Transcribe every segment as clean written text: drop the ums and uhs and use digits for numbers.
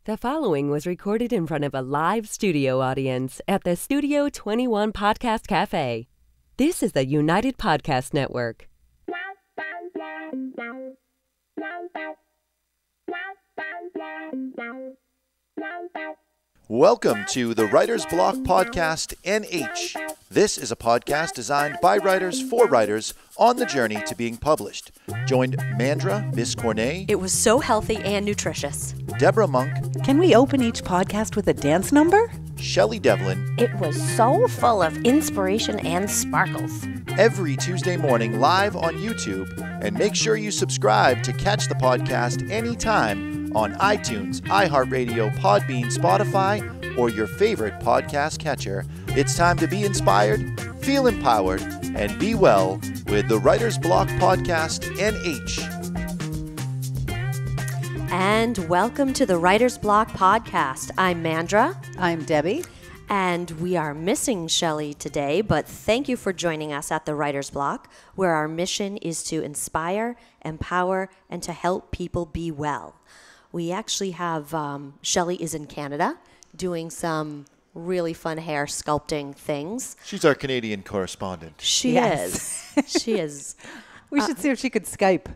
The following was recorded in front of a live studio audience at the Studio 21 Podcast Cafe. This is the United Podcast Network. Welcome to the Writer's Block Podcast NH. This is a podcast designed by writers for writers on the journey to being published. Joined Mandra Biscornet. It was so healthy and nutritious. Deborah Monk. Can we open each podcast with a dance number? Shelley Devlin. It was so full of inspiration and sparkles. Every Tuesday morning live on YouTube. And make sure you subscribe to catch the podcast anytime on iTunes, iHeartRadio, Podbean, Spotify, or your favorite podcast catcher. It's time to be inspired, feel empowered, and be well with the Writer's Block Podcast NH. And welcome to the Writer's Block Podcast. I'm Mandra. I'm Debbie. And we are missing Shelley today, but thank you for joining us at the Writer's Block, where our mission is to inspire, empower, and to help people be well. We actually have, Shelley is in Canada doing some really fun hair sculpting things. She's our Canadian correspondent. She Yes. is. She is. We should see if she could Skype.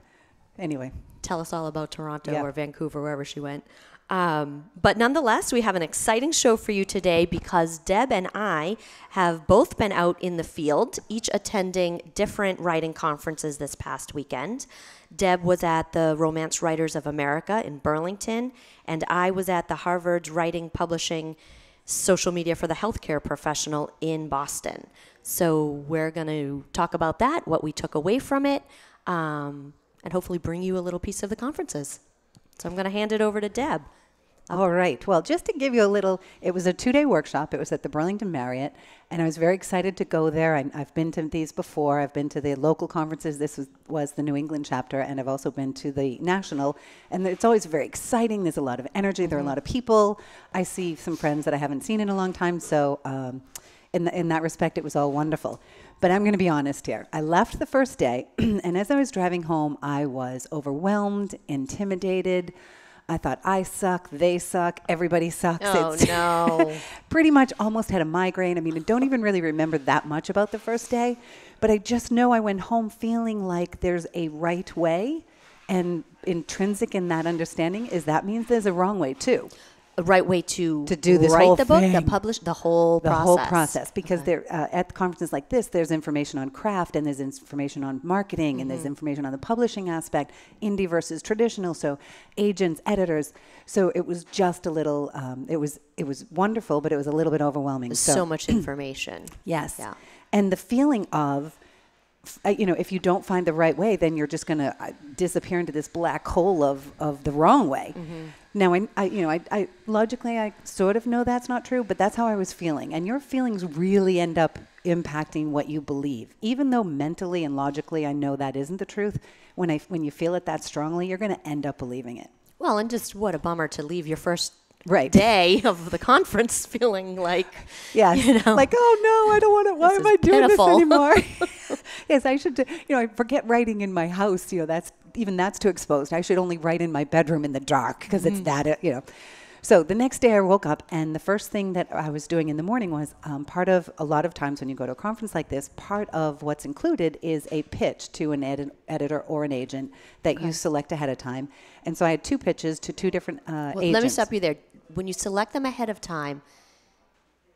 Anyway. Tell us all about Toronto Yeah. or Vancouver, wherever she went. But nonetheless, we have an exciting show for you today because Deb and I have both been out in the field, each attending different writing conferences this past weekend. Deb was at the Romance Writers of America in Burlington, and I was at the Harvard Writing Publishing Social Media for the Healthcare Professional in Boston. So we're going to talk about that, what we took away from it, and hopefully bring you a little piece of the conferences. So I'm going to hand it over to Deb. All right. Well, just to give you a little, it was a 2-day workshop. It was at the Burlington Marriott, and I was very excited to go there. I've been to these before. I've been to the local conferences. This was the New England chapter, and I've also been to the national. And it's always very exciting. There's a lot of energy. There are a lot of people. I see some friends that I haven't seen in a long time. So in that respect, it was all wonderful. But I'm going to be honest here. I left the first day, and as I was driving home, I was overwhelmed, intimidated. I thought, I suck, they suck, everybody sucks. Oh, no. Pretty much almost had a migraine. I mean, I don't even really remember that much about the first day, but I just know I went home feeling like there's a right way, and intrinsic in that understanding is that means there's a wrong way too. A right way to do this write whole the book, thing. to publish the whole process. The whole process, because there at conferences like this, there's information on craft, and there's information on marketing, and there's information on the publishing aspect, indie versus traditional, so agents, editors. So it was just a little, it was wonderful, but it was a little bit overwhelming. So much information. Yes. Yeah. And the feeling of, if you don't find the right way, then you're just going to disappear into this black hole of the wrong way. Mm-hmm. Now, I logically, I sort of know that's not true, but that's how I was feeling. And your feelings really end up impacting what you believe. Even though mentally and logically I know that isn't the truth, when you feel it that strongly, you're going to end up believing it. Well, and just what a bummer to leave your first Right. day of the conference feeling like, yes. Like, oh no, I don't want to, why am I doing pitiful. this anymore? Yes, I should, I forget writing in my house, that's too exposed. I should only write in my bedroom in the dark because it's that, So the next day I woke up, and the first thing that I was doing in the morning was part of a lot of times when you go to a conference like this, part of what's included is a pitch to an editor or an agent that you select ahead of time. And so I had 2 pitches to 2 different agents. Let me stop you there. When you select them ahead of time,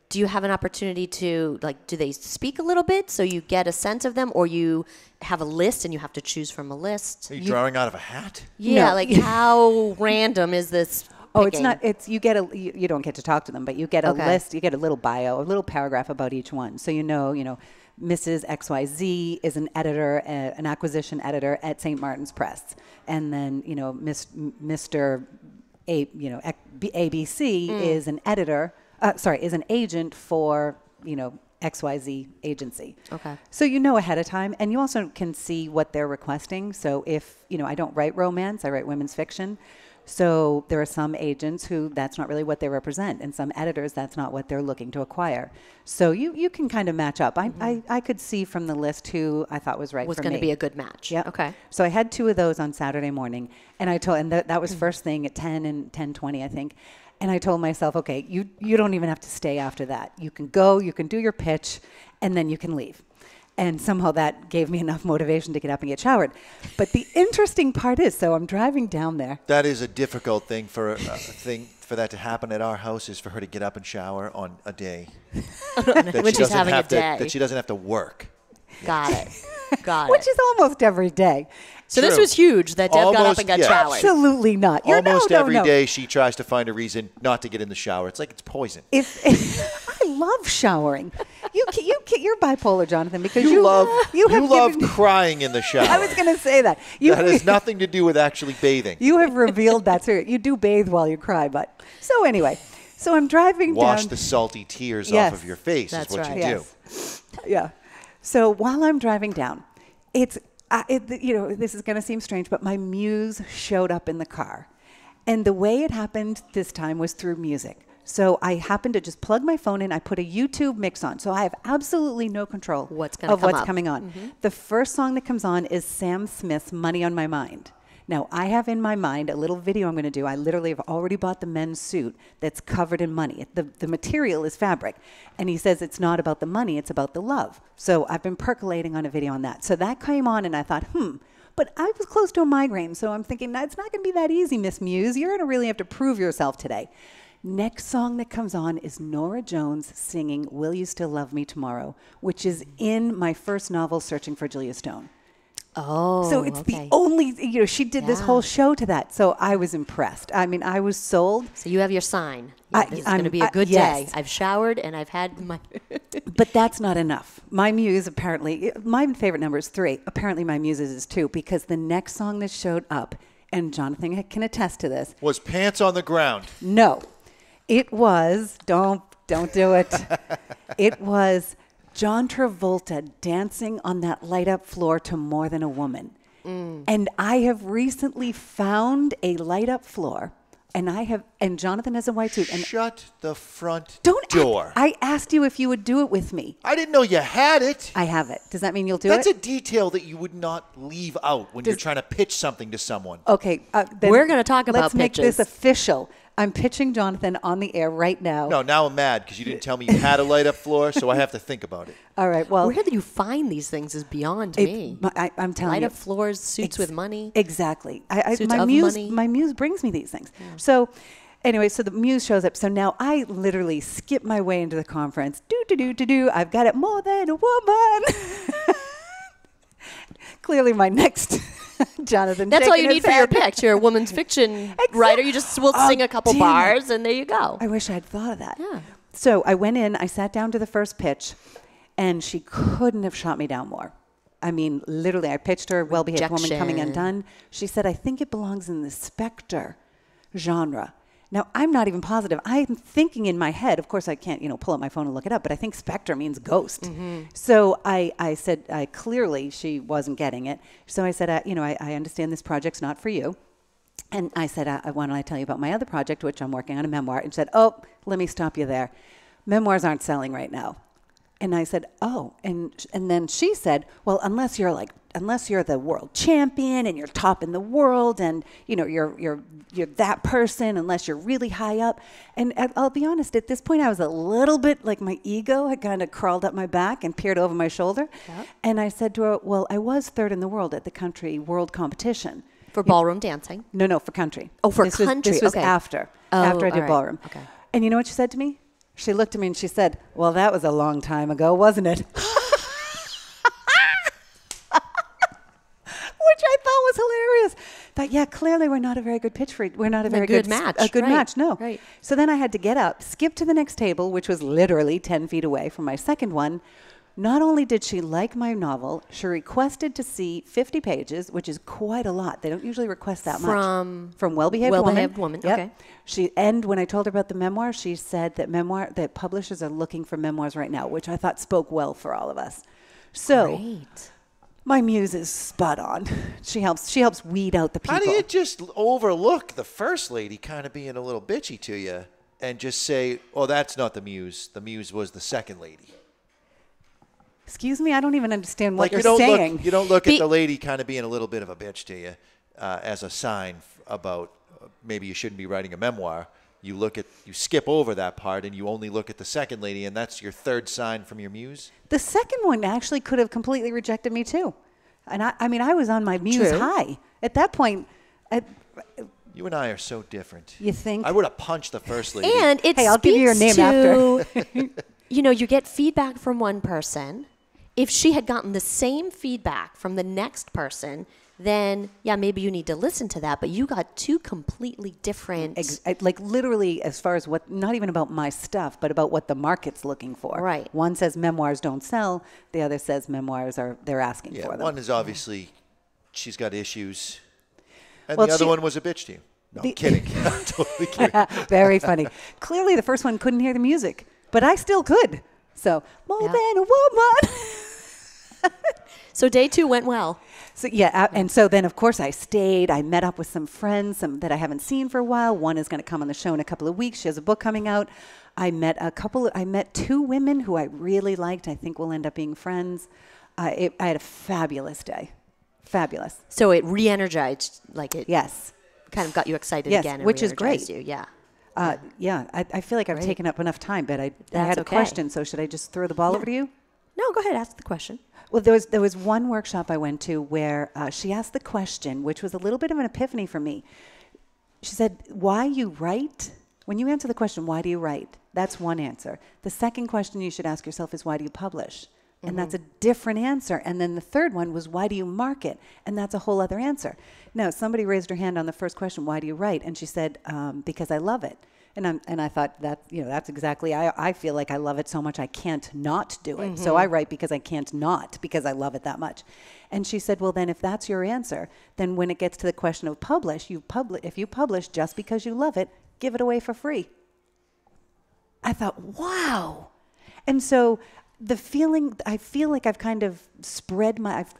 do you have an opportunity to, do they speak a little bit so you get a sense of them, or you have a list and you have to choose from a list? Are you drawing out of a hat? Yeah, No. how random is this? Oh, picking? it's not, you don't get to talk to them, but you get a list, you get a little bio, a little paragraph about each one. So Mrs. XYZ is an editor, an acquisition editor at St. Martin's Press. And then, Mr. ABC is an editor, is an agent for, XYZ agency. Okay. So ahead of time, and you also can see what they're requesting. So if, I don't write romance, I write women's fiction. So there are some agents who that's not really what they represent, and some editors that's not what they're looking to acquire. So you can kind of match up. I could see from the list who I thought was right for me. Was going to be a good match. Yeah. Okay. So I had 2 of those on Saturday morning, and that was first thing at 10 and 10:20, I think. And I told myself, okay, you don't even have to stay after that. You can go, you can do your pitch, and then you can leave. And somehow that gave me enough motivation to get up and get showered. But the interesting part is, so I'm driving down there. That is a difficult thing for that to happen at our house, is for her to get up and shower on a day. When she's having a day. That she doesn't have to work. Got it. Which is almost every day. So this was huge that Deb got up and got showered. Absolutely not. Almost every day she tries to find a reason not to get in the shower. It's like it's poison. I love showering. You're bipolar, Jonathan, because you love given, crying in the shower. I was going to say that. That has nothing to do with actually bathing. You have revealed that. So you do bathe while you cry, but so anyway. So I'm driving down. Wash the salty tears off of your face. That's is what right. you do. Yeah. So while I'm driving down, this is going to seem strange, but my muse showed up in the car. And the way it happened this time was through music. So I happened to just plug my phone in. I put a YouTube mix on. So I have absolutely no control of what's coming on. Mm-hmm. The first song that comes on is Sam Smith's Money on My Mind. Now, I have in my mind a little video I'm going to do. I literally have already bought the men's suit that's covered in money. The material is fabric. And he says it's not about the money, it's about the love. So I've been percolating on a video on that. So that came on and I thought, but I was close to a migraine. So I'm thinking, it's not going to be that easy, Miss Muse. You're going to really have to prove yourself today. Next song that comes on is Nora Jones singing Will You Still Love Me Tomorrow, which is in my first novel, Searching for Julia Stone. Oh, so it's the only, she did this whole show to that. So I was impressed. I mean, I was sold. So you have your sign. This is going to be a good yes. day. I've showered and I've had my... But that's not enough. My muse apparently, my favorite number is 3. Apparently my muse's is 2, because the next song that showed up, and Jonathan can attest to this. Was Pants on the Ground. No. It was, don't do it. It was John Travolta dancing on that light up floor to More Than a Woman. And I have recently found a light up floor, and Jonathan has a white suit. And shut the front door. I asked you if you would do it with me. I didn't know you had it. I have it. Does that mean you'll do That's it? a detail that you would not leave out when you're trying to pitch something to someone. Okay. Then we're going to talk about Let's make this official. I'm pitching Jonathan on the air right now. No, now I'm mad because you didn't tell me you had a light up floor, so I have to think about it. All right, well. Where do you find these things is beyond me. I'm telling you. Light up floors, suits with money. Exactly. Suits of money. My muse brings me these things. Yeah. So anyway, so the muse shows up. So now I literally skip my way into the conference. I've got it more than a woman. Clearly my next... Jonathan. That's all you need for your pitch. You're a woman's fiction writer. You just will sing a couple bars and there you go. I wish I had thought of that. Yeah. So I went in, I sat down to the first pitch, and she couldn't have shot me down more. I mean, literally, I pitched her Well-Behaved Woman Coming Undone. She said, I think it belongs in the Spectre genre. Now, I'm not even positive. I'm thinking in my head, of course I can't, pull up my phone and look it up, but I think spectre means ghost. Mm-hmm. So I said, clearly she wasn't getting it. So I said, I understand this project's not for you. And I said, why don't I tell you about my other project, which I'm working on, a memoir. And she said, let me stop you there. Memoirs aren't selling right now. And I said, and then she said, well, unless you're the world champion and you're top in the world and, you're that person, unless you're really high up. And I'll be honest, at this point, I was a little bit like my ego had kind of crawled up my back and peered over my shoulder. Yep. And I said to her, well, I was 3rd in the world at the country world competition. For ballroom dancing? No, for country. Oh, for country. This was after I did ballroom. Okay. And you know what she said to me? She looked at me and she said, well, that was a long time ago, wasn't it? Which I thought was hilarious. But yeah, clearly we're not a very good pitch for it. We're not a very good match. A good match, no. Right. So then I had to get up, skip to the next table, which was literally 10 feet away from my second one. Not only did she like my novel, she requested to see 50 pages, which is quite a lot. They don't usually request that much. From Well-Behaved Woman. Yep. Okay. And when I told her about the memoir, she said that publishers are looking for memoirs right now, which I thought spoke well for all of us. So Great. My muse is spot on. She helps weed out the people. How do you just overlook the first lady kind of being a little bitchy to you and just say, that's not the muse. The muse was the second lady. Excuse me? I don't even understand what you're saying. You don't look at the lady kind of being a little bit of a bitch to you as a sign about maybe you shouldn't be writing a memoir. you skip over that part and you only look at the second lady, and that's your third sign from your muse? The second one actually could have completely rejected me too. And I mean, I was on my muse high. At that point, You and I are so different. You think? I would have punched the first lady. And it Hey, I'll give you your name after. You get feedback from one person. If she had gotten the same feedback from the next person, then, yeah, maybe you need to listen to that. But you got two completely different... like literally as far as what, not even about my stuff, but about what the market's looking for. Right. One says memoirs don't sell. The other says memoirs they're asking for them. One is obviously, she's got issues. And Well, the other she- one was a bitch to you. No, I'm kidding. I'm totally kidding. Very funny. Clearly the first one couldn't hear the music, but I still could. So, more Yeah. than a woman. So day 2 went well. So and so then of course I stayed. I met up with some friends that I haven't seen for a while. One is going to come on the show in a couple of weeks. She has a book coming out. I met 2 women who I really liked. I think we'll end up being friends. I had a fabulous day. Fabulous. So it re-energized, Yes. kind of got you excited Yes, again. And which is re-energized great. You. Yeah. I feel like I've taken up enough time, but I had a okay. question. So should I just throw the ball over to you? No, go ahead. Ask the question. Well, there was one workshop I went to where she asked the question, which was a little bit of an epiphany for me. She said, why you write? When you answer the question, why do you write? That's one answer. The second question you should ask yourself is, why do you publish? And that's a different answer. And then the third one was, why do you market? And that's a whole other answer. Now, somebody raised her hand on the first question, why do you write? And she said, because I love it. And I thought that's exactly, I feel like I love it so much I can't not do it. So I write because I can't not, because I love it that much. And she said, well, then if that's your answer, then when it gets to the question of if you publish just because you love it, give it away for free. I thought, wow. And so I feel like I've kind of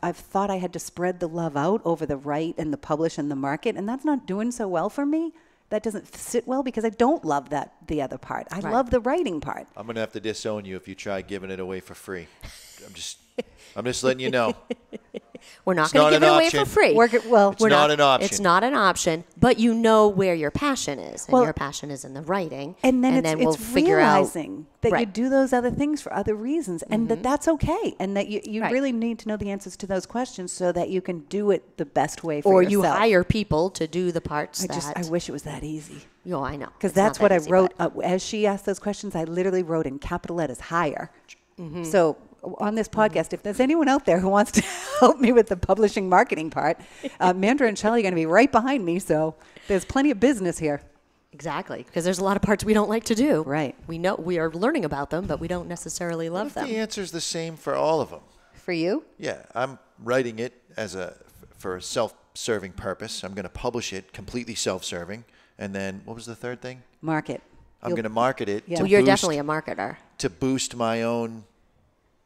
I've thought I had to spread the love out over the write and the publish and the market, and that's not doing so well for me. That doesn't sit well because I don't love the other part. I love the writing part. I'm going to have to disown you if you try giving it away for free. I'm just letting you know. We're not going to give it away for free. It's not an option. It's not an option, but you know where your passion is, and Well, your passion is in the writing. And then we'll it's figure out realizing that you do those other things for other reasons, and that's okay, and that you Right. really need to know the answers to those questions so that you can do it the best way for yourself. you hire people to do the parts I wish it was that easy. Oh, I know. Because It's not that's what that I easy, wrote. but- As she asked those questions, I literally wrote in capital letters, hire. So on this podcast, if there's anyone out there who wants to help me with the publishing marketing part, Mandra and Shelley are going to be right behind me. So there's plenty of business here. Exactly, because there's a lot of parts we don't like to do. Right. We know we are learning about them, but we don't necessarily love them. The answer's the same for all of them. For you? Yeah, I'm writing it for a self-serving purpose. I'm going to publish it completely self-serving. And then, what was the third thing? Market. I'm going to market it Yeah. to Well, you're boost- definitely a marketer. to boost my own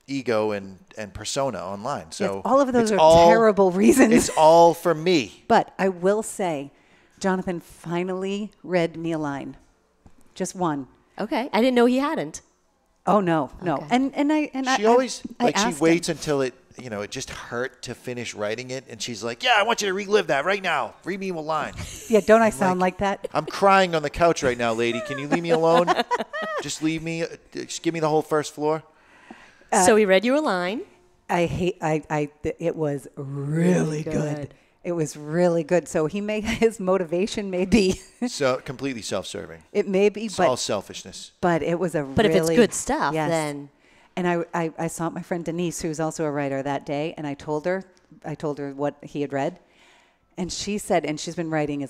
ego and persona online. So Yes, all of those it's are terrible reasons. It's all for me. But I will say, Jonathan finally read me a line. Just one. Okay, I didn't know he hadn't. Oh, no. Okay. And She always I she asked waits him. until it just hurt to finish writing it, and she's like, "Yeah, I want you to relive that right now. Read me a line." Yeah, don't I sound like that? I'm crying on the couch right now, lady. Can you leave me alone? Just leave me. Just give me the whole first floor. So he read you a line. It was really good. It was really good. So his motivation may be, So completely self-serving. it may be, It's all but selfishness. it was a But really. if it's good stuff, yes. then And I saw my friend Denise, who's also a writer, that day, and I told her what he had read, and she said, and she's been writing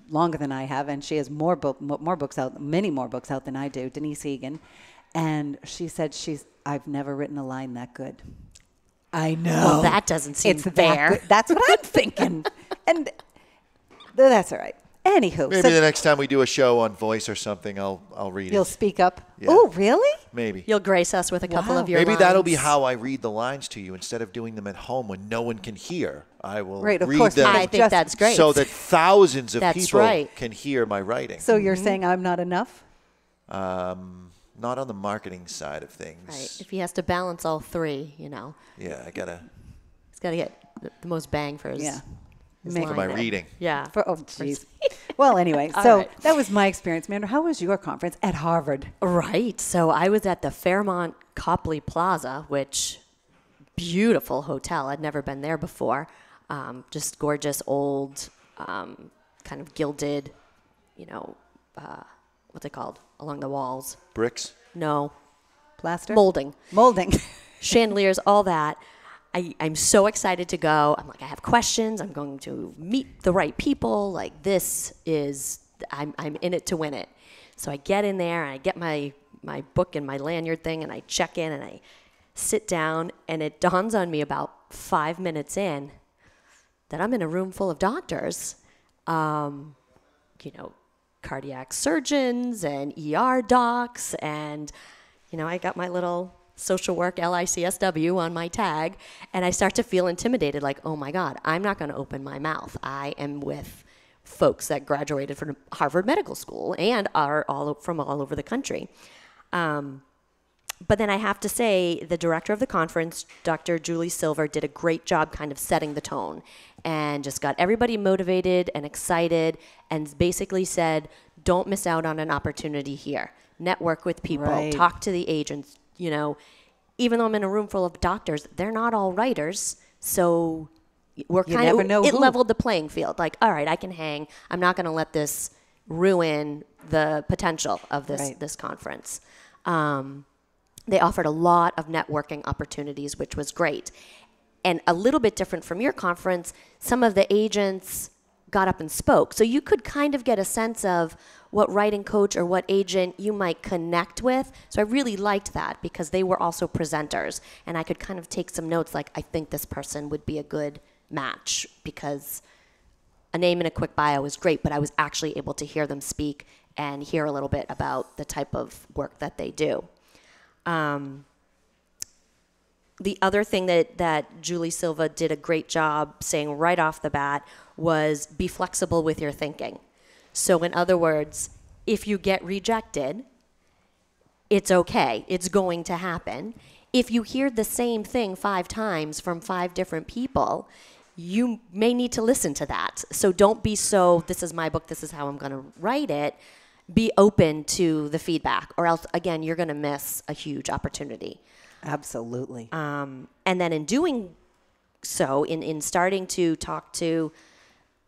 longer than I have, and she has many more books out than I do, Denise Egan, and she said I've never written a line that good. I know. well, that doesn't seem It's fair. that good. That's what I'm thinking, and that's all right. Anywho, Maybe the next time we do a show on voice or something, I'll read you'll it. speak up. Yeah. Oh, really? Maybe. You'll grace us with a couple Wow. of your Maybe lines. that'll be how I read the lines to you instead of doing them at home when no one can hear. I will Right, of read course. them I think Just- that's great. so that thousands of That's people right. can hear my writing. So you're saying I'm not enough? Not on the marketing side of things. Right. If he has to balance all three, Yeah, I gotta. he's got to get the most bang for his Yeah. is Make- For my lying. reading. Yeah. Oh, jeez. Well, anyway, All so right. that was my experience. Amanda, how was your conference at Harvard? Right. So I was at the Fairmont Copley Plaza, which beautiful hotel. I'd never been there before. Just gorgeous old, kind of gilded, what's it called? Along the walls. Bricks. No. Plaster? Molding. Molding. Chandeliers, all that. I'm so excited to go. I'm like, I have questions. I'm going to meet the right people. Like this is, I'm in it to win it. So I get in there and I get my book and my lanyard thing and I check in and I sit down and it dawns on me about 5 minutes in that I'm in a room full of doctors, cardiac surgeons and ER docs and, I got my little social work LICSW on my tag, and I start to feel intimidated, like, oh my God, I'm not going to open my mouth. I am with folks that graduated from Harvard Medical School and are from all over the country. But then I have to say, the director of the conference, Dr. Julie Silver, did a great job kind of setting the tone and just got everybody motivated and excited and basically said, don't miss out on an opportunity here. Network with people, Right. talk to the agents. Even though I'm in a room full of doctors, they're not all writers. So we're You kind never of, know it who. leveled the playing field. Like, all right, I can hang. I'm not going to let this ruin the potential of Right. this conference. They offered a lot of networking opportunities, which was great. And a little bit different from your conference, some of the agents got up and spoke. So you could kind of get a sense of what writing coach or what agent you might connect with. So I really liked that because they were also presenters. And I could kind of take some notes like, I think this person would be a good match because a name and a quick bio is great, but I was actually able to hear them speak and hear a little bit about the type of work that they do. The other thing that Julie Silva did a great job saying right off the bat was be flexible with your thinking. So in other words, if you get rejected, it's okay. It's going to happen. If you hear the same thing 5 times from 5 different people, you may need to listen to that. So don't be so, this is my book, this is how I'm going to write it. Be open to the feedback, or else, again, you're going to miss a huge opportunity. Absolutely. And then in doing so, in starting to talk to,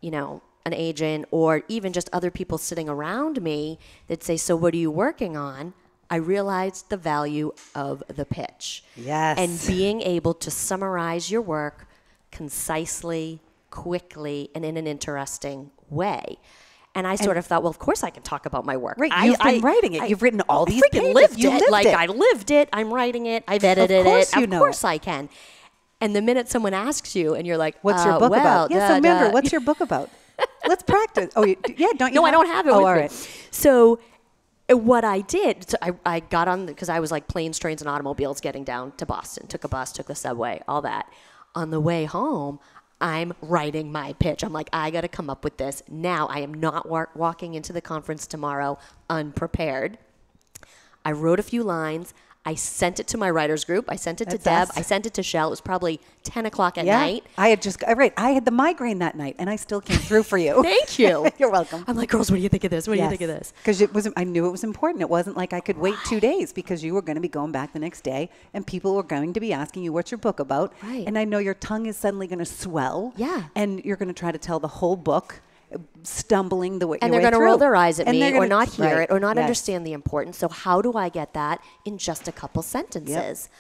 an agent or even just other people sitting around me that say, so what are you working on? I realized the value of the pitch. Yes. And being able to summarize your work concisely, quickly, and in an interesting way. And I sort of thought, well, of course I can talk about my work. Right, you've been writing it. You've written all these freaking pages. lived You it. lived Like it. I lived it. I'm writing it. I've edited course it. you Of know course it. I can. And the minute someone asks you and you're like, What's your book well, about? Yes, Amanda, what's your book about? Let's practice. Oh, don't you? No, I don't have it Oh, with all me. right. So what I did, so I got on, because I was like planes, trains, and automobiles getting down to Boston. Took a bus, took the subway, all that. On the way home, I'm writing my pitch. I'm like, I got to come up with this. Now I am not walking into the conference tomorrow unprepared. I wrote a few lines. I sent it to my writers group. I sent it to That's Deb. us. I sent it to Shell. It was probably 10 o'clock at Yeah, night. I had the migraine that night, and I still came through for you. Thank you. You're welcome. I'm like, girls, what do you think of this? What do you think of this? Because I knew it was important. It wasn't like I could wait 2 days because you were going to be going back the next day, and people were going to be asking you, what's your book about? Right. And I know your tongue is suddenly going to swell. Yeah. And you're going to try to tell the whole book, stumbling the way. And your they're way going to through. roll their eyes at And me they're or gonna- not hear right, it or not yes. understand the importance. So how do I get that in just a couple sentences?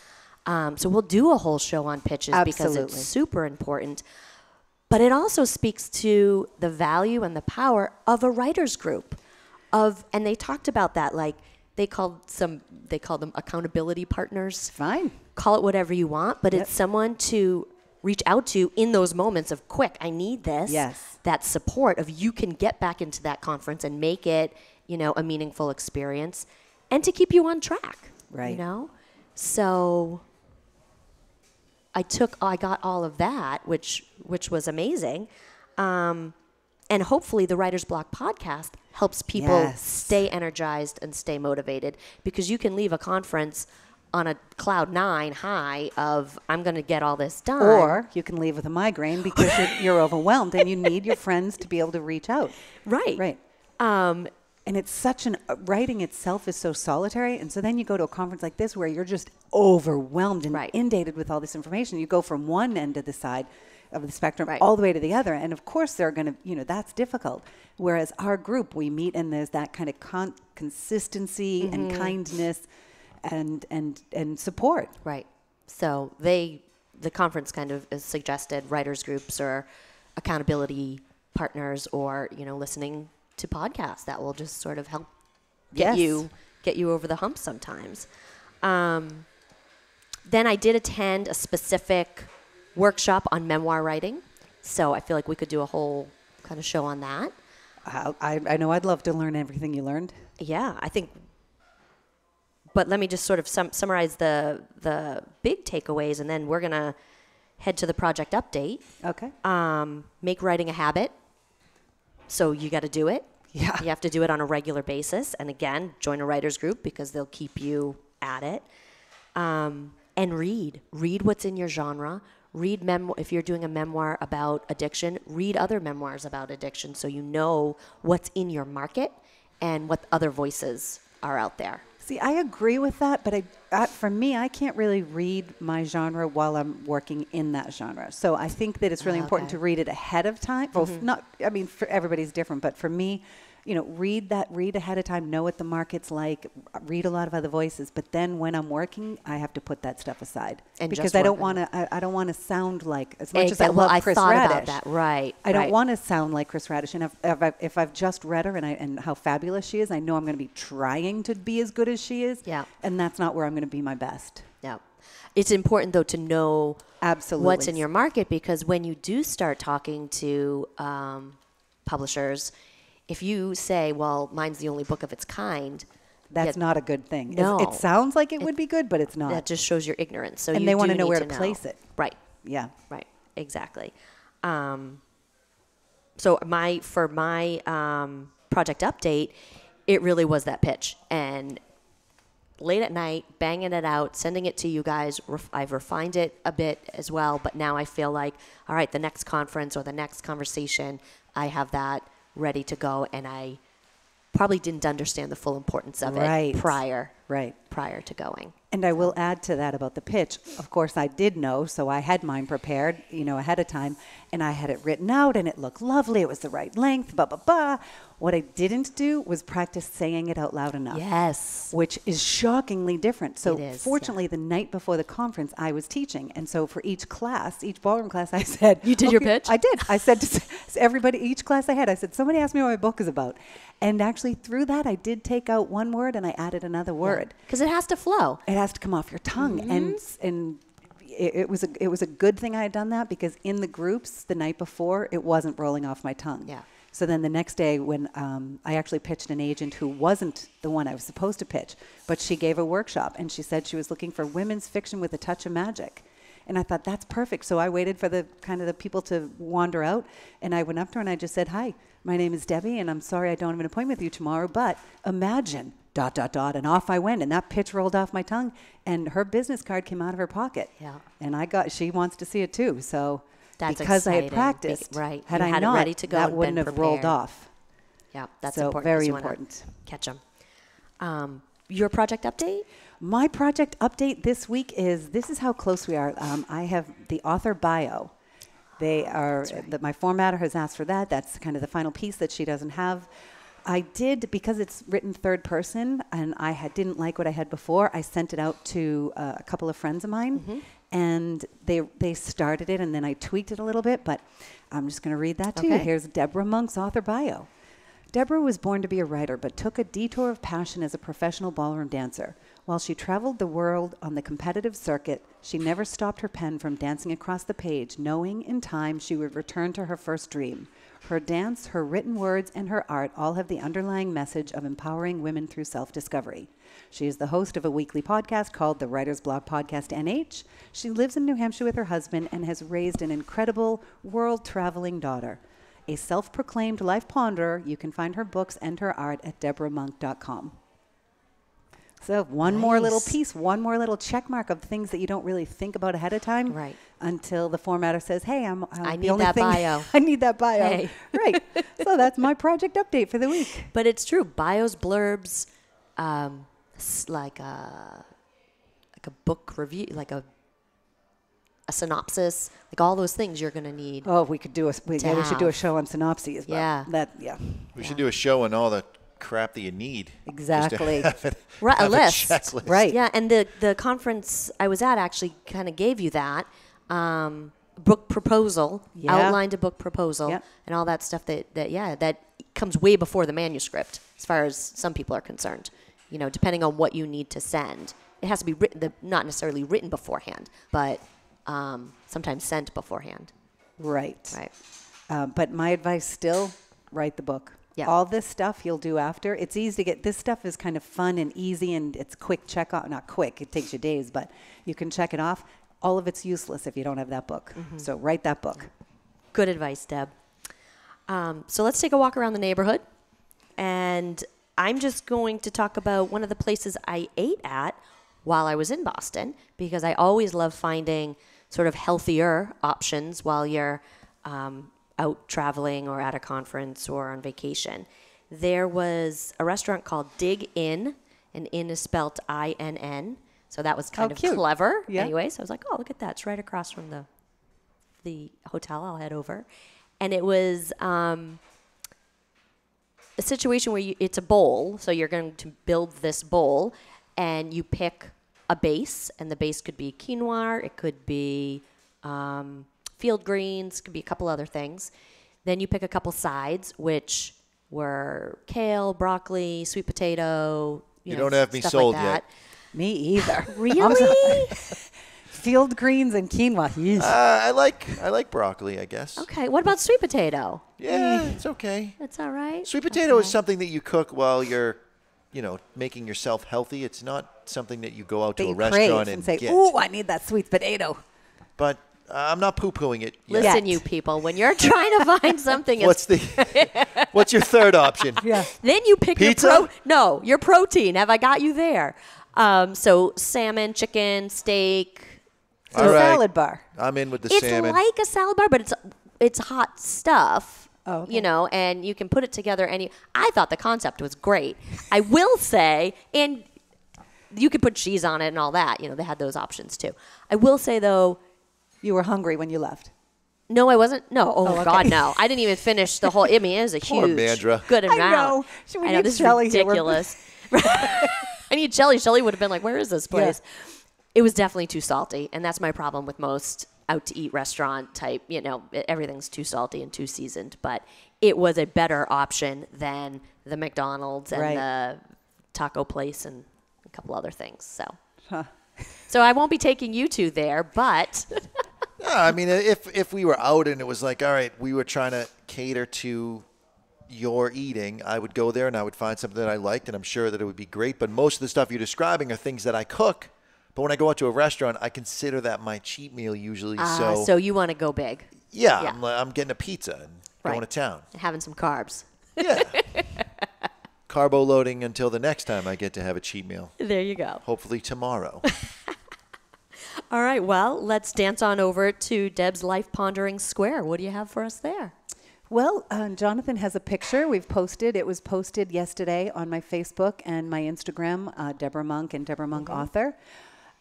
So we'll do a whole show on pitches because Absolutely. it's super important. But it also speaks to the value and the power of a writer's group. And they talked about that, like they called them accountability partners. Fine. Call it whatever you want, but Yep. it's someone to reach out to in those moments of quick, I need this. Yes. That support of you can get back into that conference and make it, a meaningful experience and to keep you on track. Right. So I got all of that, which was amazing. And hopefully the Writer's Block podcast helps people Yes. stay energized and stay motivated, because you can leave a conference on a cloud 9 high of I'm going to get all this done. Or you can leave with a migraine because you're overwhelmed and you need your friends to be able to reach out. Right. Right. And it's such writing itself is so solitary. And so then you go to a conference like this where you're just overwhelmed and inundated with all this information. You go from one end of the side of the spectrum all the way to the other. And of course they're going to, that's difficult. Whereas our group, we meet and there's that kind of consistency and kindness and support. Right. So the conference kind of is suggested writers groups or accountability partners or, listening to podcasts that will just sort of help get you over the hump sometimes. Then I did attend a specific workshop on memoir writing. So I feel like we could do a whole kind of show on that. I know I'd love to learn everything you learned. Yeah, I think. But let me just sort of summarize the big takeaways, and then we're going to head to the project update. Okay. Make writing a habit. So you got to do it. Yeah. You have to do it on a regular basis. And again, join a writer's group because they'll keep you at it. And read. Read what's in your genre. Read if you're doing a memoir about addiction, read other memoirs about addiction so you know what's in your market and what other voices are out there. See, I agree with that, but for me, I can't really read my genre while I'm working in that genre. So I think that it's really important to read it ahead of time. Well, for everybody's different, but for me, read ahead of time, know what the market's like, read a lot of other voices. But then when I'm working, I have to put that stuff aside because I don't want to sound like, as much as I love Chris Radish. About that. Right. I don't want to sound like Chris Radish. And if I've just read her and how fabulous she is, I know I'm going to be trying to be as good as she is. Yeah. And that's not where I'm going to be my best. Yeah. It's important, though, to know absolutely what's in your market because when you do start talking to publishers, if you say, well, mine's the only book of its kind. That's not a good thing. No. It sounds like it would be good, but it's not. That just shows your ignorance. So and they want to know where to place it. Right. Yeah. Right. Exactly. So for my project update, it really was that pitch. And late at night, banging it out, sending it to you guys. I've refined it a bit as well, but now I feel like, all right, the next conference or the next conversation, I have that ready to go, and I probably didn't understand the full importance of it prior to going. And I will add to that about the pitch. Of course, I did know, so I had mine prepared, ahead of time, and I had it written out, and it looked lovely. It was the right length, blah, blah, blah. What I didn't do was practice saying it out loud enough. Yes. Which is shockingly different. So it is, fortunately, the night before the conference, I was teaching. And so for each ballroom class, I said... You did your pitch? I did. I said to everybody, each class I said, somebody asked me what my book is about. And actually through that, I did take out one word and I added another word. Because it has to flow. It has to come off your tongue. And it was a good thing I had done that because in the groups the night before, it wasn't rolling off my tongue. Yeah. So then the next day when I actually pitched an agent who wasn't the one I was supposed to pitch, but she gave a workshop and she said she was looking for women's fiction with a touch of magic. And I thought, that's perfect. So I waited for the people to wander out. And I went up to her and I just said, hi, my name is Debbie, and I'm sorry I don't have an appointment with you tomorrow, but imagine, ... And off I went. And that pitch rolled off my tongue. And her business card came out of her pocket. Yeah. And she wants to see it too. So that's because exciting. I had practiced, had I not, ready to go that wouldn't have rolled off. Yeah, that's so important. Very important. Catch them. Your project update? My project update this week this is how close we are. I have the author bio. They are, my formatter has asked for that. That's kind of the final piece that she doesn't have. I did, because it's written third person and I didn't like what I had before, I sent it out to a couple of friends of mine and they started it and then I tweaked it a little bit, but I'm just going to read that to you. Here's Deborah Monk's author bio. Deborah was born to be a writer, but took a detour of passion as a professional ballroom dancer. While she traveled the world on the competitive circuit, she never stopped her pen from dancing across the page, knowing in time she would return to her first dream. Her dance, her written words, and her art all have the underlying message of empowering women through self-discovery. She is the host of a weekly podcast called the Writer's Blog Podcast NH. She lives in New Hampshire with her husband and has raised an incredible world-traveling daughter. A self-proclaimed life ponderer, you can find her books and her art at deborahmonk.com. So one more little piece, one more little check mark of things that you don't really think about ahead of time. Right. Until the formatter says, hey, I the need only that thing bio. I need that bio. Hey. Right. So that's my project update for the week. But it's true. Bios, blurbs, like a book review, like a synopsis, like all those things you're going to need. Oh, we should do a show on synopses. Yeah. We should do a show on all the crap that you need. Exactly. Right, a list. Checklist. Right. Yeah, and the conference I was at actually kind of gave you that. Book proposal, outlined a book proposal, and all that stuff that comes way before the manuscript as far as some people are concerned. You know, depending on what you need to send. It has to be written, not necessarily written beforehand, but sometimes sent beforehand. Right. Right. But my advice still, write the book. Yeah. All this stuff you'll do after. It's easy to get. This stuff is kind of fun and easy, and it's quick check off. Not quick. It takes you days, but you can check it off. All of it's useless if you don't have that book. Mm-hmm. So write that book. Good advice, Deb. So let's take a walk around the neighborhood. And I'm just going to talk about one of the places I ate at while I was in Boston, because I always love finding sort of healthier options while you're out traveling or at a conference or on vacation. There was a restaurant called Dig Inn, and Inn is spelled I-N-N. So that was kind of cute. clever. Yeah. Anyway, so I was like, oh, look at that. It's right across from the hotel. I'll head over. And it was a situation where it's a bowl. So you're going to build this bowl, and you pick a base. And the base could be quinoa. It could be field greens. It could be a couple other things. Then you pick a couple sides, which were kale, broccoli, sweet potato. You don't have me sold yet. Me either. Really? Field greens and quinoa. Yeesh. I like broccoli, I guess. Okay. What about sweet potato? Yeah, it's okay. That's all right. Sweet potato is something that you cook while you're, making yourself healthy. It's not something that you go out to a restaurant and say, get. ooh, I need that sweet potato. But I'm not poo-pooing it yet. Listen, you people, when you're trying to find something, What's your third option? Yeah. then you pick Pizza? your protein. Have I got you there? So salmon, chicken, steak. So All a right. salad bar. I'm in with the It's salmon. like a salad bar, but it's hot stuff. Oh, okay. And you can put it together. I thought the concept was great. I will say, and you could put cheese on it and all that. They had those options too. I will say though, You were hungry when you left. no, I wasn't. No, okay. God, no. I didn't even finish the whole. I mean, it was a Poor huge, Mandra. good amount. know. We I know need this is Shelley here. We're- ridiculous. I need Shelley. Shelley would have been like, "Where is this place?" It was definitely too salty, and that's my problem with most out-to-eat restaurant type. Everything's too salty and too seasoned. But it was a better option than the McDonald's and Right. the taco place and a couple other things. So I won't be taking you two there, but Yeah, I mean, if we were out and it was like, all right, we were trying to cater to your eating, I would go there and I would find something that I liked, and I'm sure that it would be great. But most of the stuff you're describing are things that I cook. But when I go out to a restaurant, I consider that my cheat meal usually. so you want to go big, yeah, yeah. I'm getting a pizza and going to town. having some carbs. Yeah. Carbo loading until the next time I get to have a cheat meal. There you go. Hopefully tomorrow. All right, well, let's dance on over to Deb's Life Pondering Square. What do you have for us there? Well, Jonathan has a picture we've posted. It was posted yesterday on my Facebook and my Instagram, Deborah Monk and Deborah Monk Author.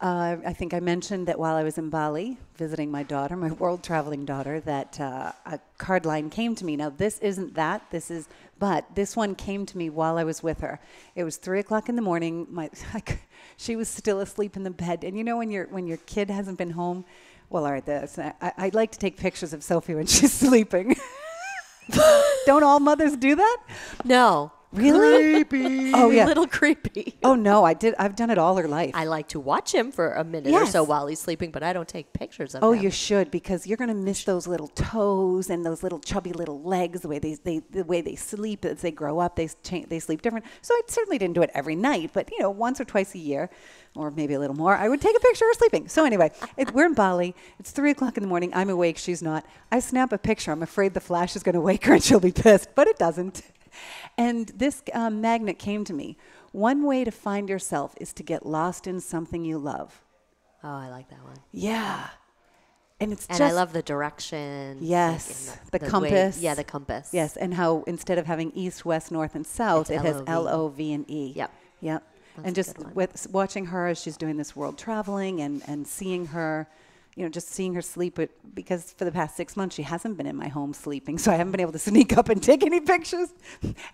I think I mentioned that while I was in Bali visiting my daughter, my world traveling daughter, that a card line came to me. Now, this isn't that. But this one came to me while I was with her. It was 3:00 in the morning. She was still asleep in the bed. And when your kid hasn't been home, well, all right, I'd like to take pictures of Sophie when she's sleeping. Don't all mothers do that? No. Really? Creepy. Oh, yeah. A little creepy. Oh, no, I've done it all her life. I like to watch him for a minute or Yes. so while he's sleeping, but I don't take pictures of Oh, him. you should, because you're going to miss those little toes and those little chubby little legs, the way they sleep as they grow up. They sleep different. So I certainly didn't do it every night, but once or twice a year, or maybe a little more, I would take a picture of her sleeping. So anyway, we're in Bali. It's 3:00 in the morning. I'm awake. She's not. I snap a picture. I'm afraid the flash is going to wake her and she'll be pissed, but it doesn't. And this magnet came to me. One way to find yourself is to get lost in something you love. Oh, I like that one. Yeah. And it's And just, I love the directions. yes, like, the way- compass. yeah, the compass. Yes, and how instead of having east, west, north, and south, It's it has LOV. L-O-V and E. Yep. Yep. That's And a just good one. watching her as she's doing this world traveling and seeing her, just seeing her sleep because for the past 6 months she hasn't been in my home sleeping, so I haven't been able to sneak up and take any pictures.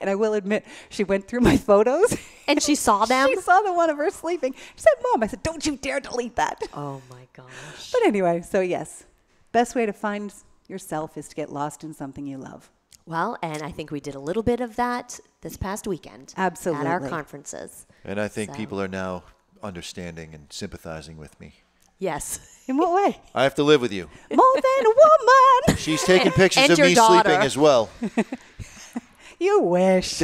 And I will admit, she went through my photos. And she saw them? She saw the one of her sleeping. She said, "Mom," I said, "don't you dare delete that." Oh, my gosh. But anyway, so yes, best way to find yourself is to get lost in something you love. Well, and I think we did a little bit of that this past weekend. At our Absolutely. conferences. And I think So- people are now understanding and sympathizing with me. Yes. In what way? I have to live with you. More than a woman. She's taking pictures And of your me daughter. sleeping as well. You wish.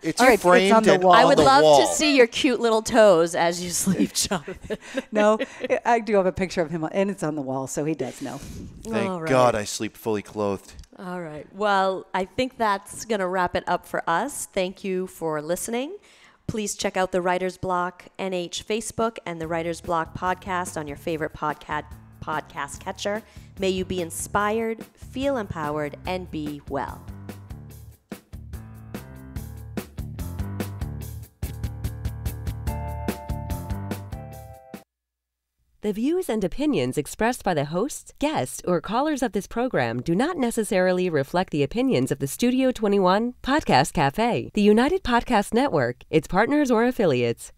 It's All right, it's framed on the and wall. I on would the love wall. to see your cute little toes as you sleep, Jonathan. No, I do have a picture of him, and it's on the wall, so he does know. Thank All right. God I sleep fully clothed. All right. Well, I think that's going to wrap it up for us. Thank you for listening. Please check out the Writer's Block NH Facebook and the Writer's Block podcast on your favorite podcast catcher. May you be inspired, feel empowered, and be well. The views and opinions expressed by the hosts, guests, or callers of this program do not necessarily reflect the opinions of the Studio 21 Podcast Cafe, the United Podcast Network, its partners, or affiliates.